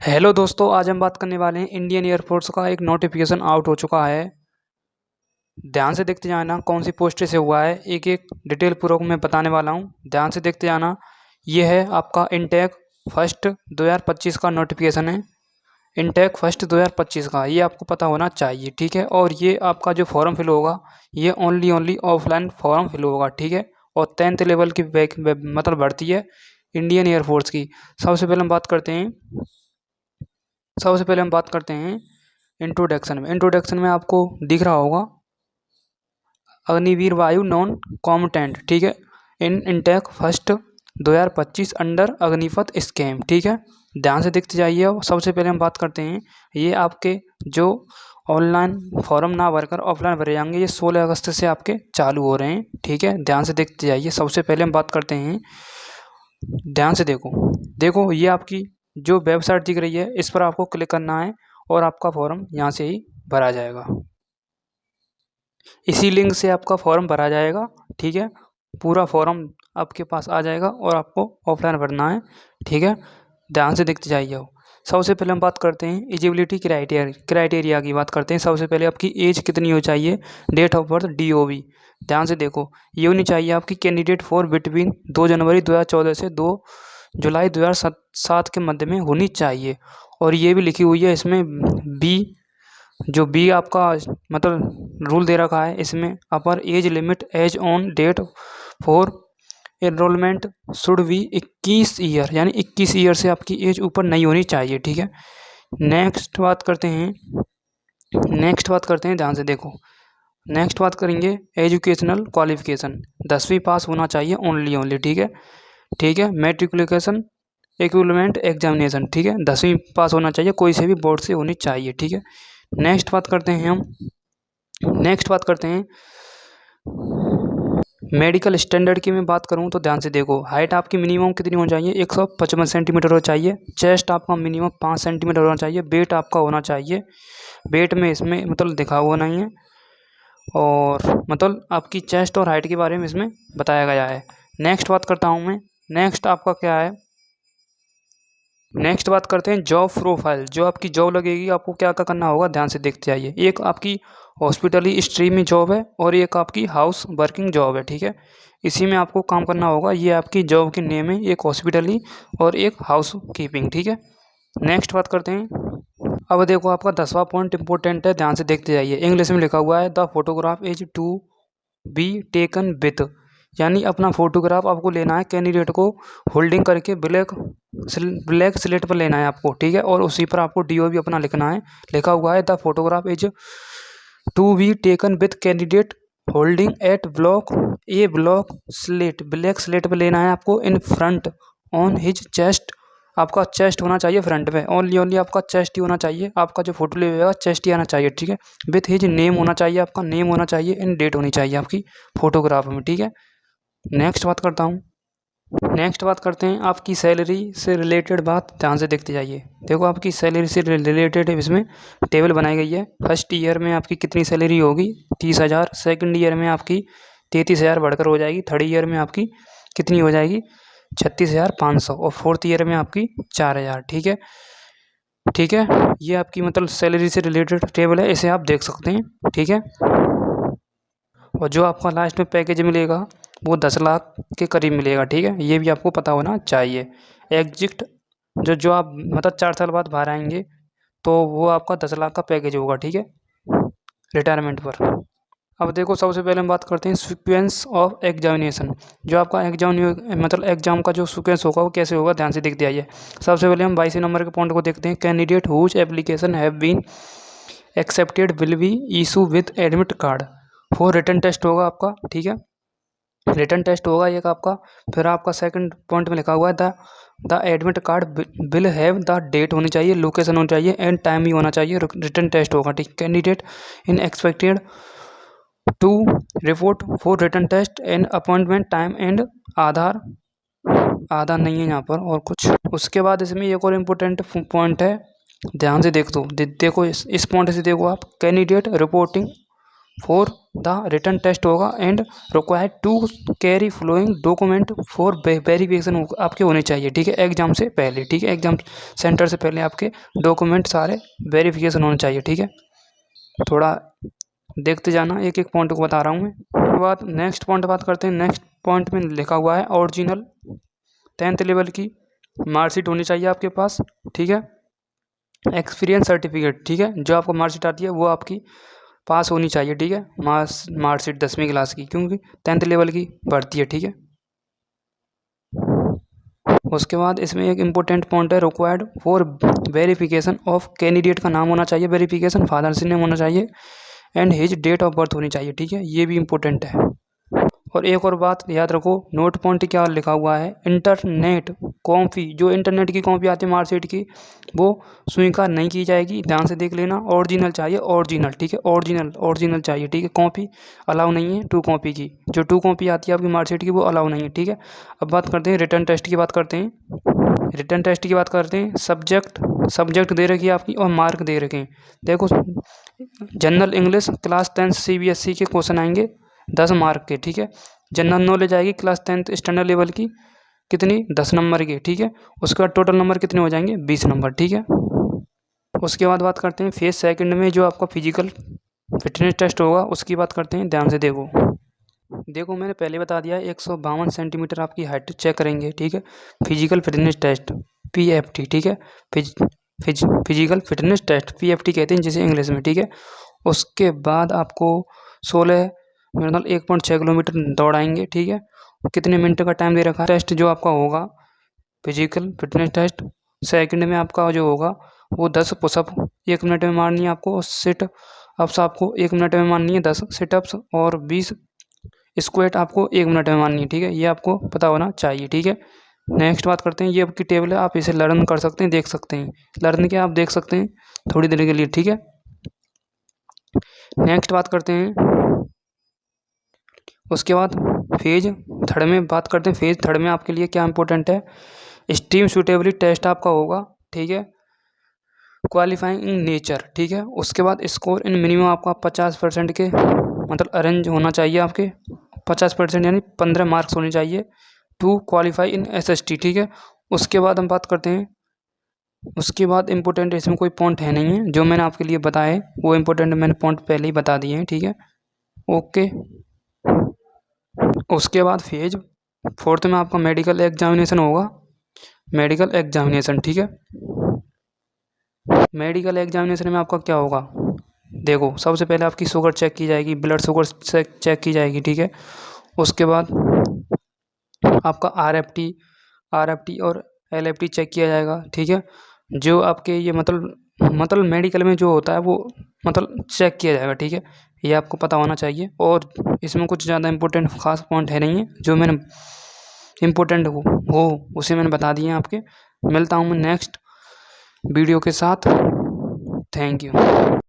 Hello दोस्तों, आज हम बात करने वाले हैं इंडियन एयरफोर्स का एक नोटिफिकेशन आउट हो चुका है। ध्यान से देखते जाना कौन सी पोस्ट से हुआ है, एक एक डिटेल पूर्वक मैं बताने वाला हूँ। ध्यान से देखते जाना। ये है आपका इनटेक फर्स्ट 2025 का नोटिफिकेशन है। इनटेक फर्स्ट 2025 का ये आपको पता होना चाहिए, ठीक है। और ये आपका जो फॉर्म फिल होगा ये ओनली ऑफलाइन फॉर्म फिल होगा, ठीक है। और 10th लेवल की मतलब भर्ती है इंडियन एयरफोर्स की। सबसे पहले हम बात करते हैं सबसे पहले हम बात करते हैं इंट्रोडक्शन में आपको दिख रहा होगा अग्निवीर वायु नॉन कॉम्बटेंट, ठीक है। Intake first 2025 under Agnipath scheme, ठीक है। ध्यान से देखते जाइए। सबसे पहले हम बात करते हैं ये आपके जो ऑनलाइन फॉर्म ना भरकर ऑफलाइन भरे जाएंगे, ये 16 अगस्त से आपके चालू हो रहे हैं, ठीक है। ध्यान से देखते जाइए। सबसे पहले हम बात करते हैं, ध्यान से देखो ये आपकी जो वेबसाइट दिख रही है इस पर आपको क्लिक करना है और आपका फॉर्म यहाँ से ही भरा जाएगा। इसी लिंक से आपका फॉर्म भरा जाएगा, ठीक है। पूरा फॉर्म आपके पास आ जाएगा और आपको ऑफलाइन भरना है, ठीक है। ध्यान से देखते जाइए। सबसे पहले हम बात करते हैं एलिजिबिलिटी क्राइटेरिया की बात करते हैं। सबसे पहले आपकी एज कितनी हो चाहिए, डेट ऑफ बर्थ DOB। ध्यान से देखो, ये होनी चाहिए आपकी कैंडिडेट फॉर बिटवीन 2 जनवरी 2014 से 2 जुलाई 2007 के मध्य में होनी चाहिए। और ये भी लिखी हुई है इसमें बी आपका मतलब रूल दे रखा है इसमें, upper age limit age on date for enrolment should be 21 year, यानी 21 ईयर से आपकी एज ऊपर नहीं होनी चाहिए, ठीक है। नेक्स्ट बात करते हैं ध्यान से देखो। नेक्स्ट बात करेंगे एजुकेशनल क्वालिफिकेशन, 10वीं पास होना चाहिए ओनली, ठीक है। मैट्रिकुलेशन इक्विवेलेंट एग्जामिनेशन, ठीक है, 10वीं पास होना चाहिए, कोई से भी बोर्ड से होनी चाहिए, ठीक है। नेक्स्ट बात करते हैं मेडिकल स्टैंडर्ड की मैं बात करूं तो ध्यान से देखो। हाइट आपकी मिनिमम कितनी होनी चाहिए, 155 सेंटीमीटर होना चाहिए। चेस्ट आपका मिनिमम 5 सेंटीमीटर होना चाहिए। वेट आपका होना चाहिए, वेट में इसमें मतलब दिखा हुआ नहीं है, और मतलब आपकी चेस्ट और हाइट के बारे में इसमें बताया गया है। नेक्स्ट बात करता हूँ मैं, नेक्स्ट आपका क्या है, नेक्स्ट बात करते हैं जॉब प्रोफाइल। जो आपकी जॉब लगेगी आपको क्या क्या करना होगा, ध्यान से देखते आइए। एक आपकी हॉस्पिटली स्ट्रीम में जॉब है और एक आपकी हाउस वर्किंग जॉब है, ठीक है। इसी में आपको काम करना होगा। ये आपकी जॉब के नेम है, एक हॉस्पिटली और एक हाउस कीपिंग, ठीक है। नेक्स्ट बात करते हैं। अब देखो आपका 10वां पॉइंट इंपॉर्टेंट है, ध्यान से देखते जाइए। इंग्लिश में लिखा हुआ है the photograph is to be taken with, यानी अपना फोटोग्राफ आपको लेना है कैंडिडेट को होल्डिंग करके ब्लैक स्लेट पर लेना है आपको, ठीक है। और उसी पर आपको DOB अपना लिखना है। लिखा हुआ है the photograph is to be taken with candidate holding at black slate पर लेना है आपको in front on his chest. आपका चेस्ट होना चाहिए फ्रंट में, ओनली आपका चेस्ट ही होना चाहिए। आपका जो फोटो लेगा चेस्ट ही आना चाहिए, ठीक है। विथ हिज नेम होना चाहिए, आपका नेम होना चाहिए, इन डेट होनी चाहिए आपकी फोटोग्राफ में, ठीक है। नेक्स्ट बात करते हैं आपकी सैलरी से रिलेटेड बात। ध्यान से देखते जाइए। देखो आपकी सैलरी से रिलेटेड इसमें टेबल बनाई गई है। फर्स्ट ईयर में आपकी कितनी सैलरी होगी, 30,000। सेकंड ईयर में आपकी 33,000 बढ़कर हो जाएगी। थर्ड ईयर में आपकी कितनी हो जाएगी, 36,500। और फोर्थ ईयर में आपकी 4,000, ठीक है। ये आपकी मतलब सैलरी से रिलेटेड टेबल है, इसे आप देख सकते हैं, ठीक है। और जो आपका लास्ट में पैकेज मिलेगा वो 10 लाख के करीब मिलेगा, ठीक है। ये भी आपको पता होना चाहिए। एग्जिट जो आप मतलब 4 साल बाद बाहर आएंगे तो वो आपका 10 लाख का पैकेज होगा, ठीक है, रिटायरमेंट पर। अब देखो सबसे पहले हम बात करते हैं सीक्वेंस ऑफ एग्जामिनेशन। जो आपका एग्जाम का जो सीक्वेंस होगा वो कैसे होगा, ध्यान से देखते आइए। सबसे पहले हम 22 नंबर के पॉइंट को देखते हैं। Candidate whose application have been accepted will be issue with admit card for written test होगा आपका, ठीक है। रिटन टेस्ट होगा एक आपका। फिर आपका सेकंड पॉइंट में लिखा हुआ है the admit card will have the date होनी चाहिए, लोकेशन होनी चाहिए, एंड टाइम भी होना चाहिए। रिटन टेस्ट होगा, ठीक। Candidate in expected to report for written test and appointment time and Aadhaar नहीं है यहाँ पर और कुछ। उसके बाद इसमें एक और इम्पोर्टेंट पॉइंट है, ध्यान से देखो इस पॉइंट से देखो आप। Candidate reporting for the written test होगा and required to carry following document for verification आपके होने चाहिए, ठीक है, एग्जाम से पहले, ठीक है, एग्जाम सेंटर से पहले आपके डॉक्यूमेंट सारे वेरिफिकेशन होने चाहिए, ठीक है। थोड़ा देखते जाना, एक एक पॉइंट को बता रहा हूँ मैं। उसके बाद नेक्स्ट पॉइंट बात करते हैं। नेक्स्ट पॉइंट में लिखा हुआ है ओरिजिनल 10th लेवल की मार्कशीट होनी चाहिए आपके पास, ठीक है। एक्सपीरियंस सर्टिफिकेट, ठीक है, जो आपको मार्कशीट आती है वो आपकी पास होनी चाहिए, ठीक है, मार्कशीट 10वीं क्लास की, क्योंकि 10th लेवल की भर्ती है, ठीक है। उसके बाद इसमें एक इम्पोर्टेंट पॉइंट है, required for verification of candidate का नाम होना चाहिए, वेरिफिकेशन फादर्स नेम होना चाहिए and his date of birth होनी चाहिए, ठीक है, ये भी इम्पोर्टेंट है। और एक और बात याद रखो, नोट पॉइंट क्या लिखा हुआ है, इंटरनेट कॉपी, जो इंटरनेट की कॉपी आती है मार्कशीट की, वो स्वीकार नहीं की जाएगी, ध्यान से देख लेना। ओरिजिनल चाहिए, ओरिजिनल, ठीक है, ओरिजिनल चाहिए, ठीक है, कॉपी अलाउ नहीं है, 2 कॉपी की, जो 2 कॉपी आती है आपकी मार्कशीट की वो अलाउ नहीं है, ठीक है। अब बात करते हैं रिटन टेस्ट की, बात करते हैं रिटन टेस्ट की बात करते हैं। सब्जेक्ट दे रखी है आपकी और मार्क दे रखे हैं। देखो, जनरल इंग्लिश क्लास 10 CBSE के क्वेश्चन आएंगे 10 मार्क के, ठीक है। जनरल नॉलेज आएगी क्लास 10th स्टैंडर्ड लेवल की, कितनी, 10 नंबर की, ठीक है। उसके बाद टोटल नंबर कितने हो जाएंगे, 20 नंबर, ठीक है। उसके बाद बात करते हैं फेज सेकंड में जो आपका फिजिकल फिटनेस टेस्ट होगा, उसकी बात करते हैं। ध्यान से देखो मैंने पहले बता दिया है, 152 सेंटीमीटर आपकी हाइट चेक करेंगे, ठीक है। फिजिकल फिटनेस टेस्ट PFT, ठीक है, फिजिकल फिटनेस टेस्ट PFT कहते हैं जिसे इंग्लिश में, ठीक है। उसके बाद आपको 16 मतलब 1.6 किलोमीटर दौड़ाएंगे, ठीक है। कितने मिनट का टाइम दे रखा है। टेस्ट जो आपका होगा फिजिकल फिटनेस टेस्ट सेकंड में आपका जो होगा वो 10 पुशअप 1 मिनट में मारनी है आपको, सिट अप्स आपको 1 मिनट में मारनी है 10 सिटअप्स, और 20 स्क्वाट आपको 1 मिनट में मारनी है, ठीक है, ये आपको पता होना चाहिए, ठीक है। नेक्स्ट बात करते हैं, ये आपकी टेबल है, आप इसे लर्न कर सकते हैं, देख सकते हैं, लर्न क्या आप देख सकते हैं थोड़ी देर के लिए, ठीक है। नेक्स्ट बात करते हैं, उसके बाद फेज थर्ड में बात करते हैं। फेज थर्ड में आपके लिए क्या इंपॉर्टेंट है, स्ट्रीम सूटेबिलिटी टेस्ट आपका होगा, ठीक है, क्वालिफाइंग इन नेचर, ठीक है। उसके बाद स्कोर इन मिनिमम आपका 50% के मतलब अरेंज होना चाहिए, आपके 50% यानी 15 मार्क्स होने चाहिए टू क्वालिफाई इन SST, ठीक है। उसके बाद हम बात करते हैं, उसके बाद इम्पोर्टेंट इसमें कोई पॉइंट है नहीं है, जो मैंने आपके लिए बताया है वो इम्पोर्टेंट मैंने पॉइंट पहले ही बता दिए हैं, ठीक है, ओके। उसके बाद फेज फोर्थ में आपका मेडिकल एग्जामिनेशन होगा, मेडिकल एग्जामिनेशन, ठीक है। मेडिकल एग्जामिनेशन में आपका क्या होगा, देखो सबसे पहले आपकी शुगर चेक की जाएगी, ब्लड शुगर चेक की जाएगी, ठीक है। उसके बाद आपका RFT और LFT चेक किया जाएगा, ठीक है। जो आपके ये मतलब मेडिकल में जो होता है वो मतलब चेक किया जाएगा, ठीक है, ये आपको पता होना चाहिए। और इसमें कुछ ज़्यादा इम्पोर्टेंट खास पॉइंट है नहीं है, जो मैंने इम्पोर्टेंट हो उसे मैंने बता दिए आपके। मिलता हूँ मैं नेक्स्ट वीडियो के साथ, थैंक यू।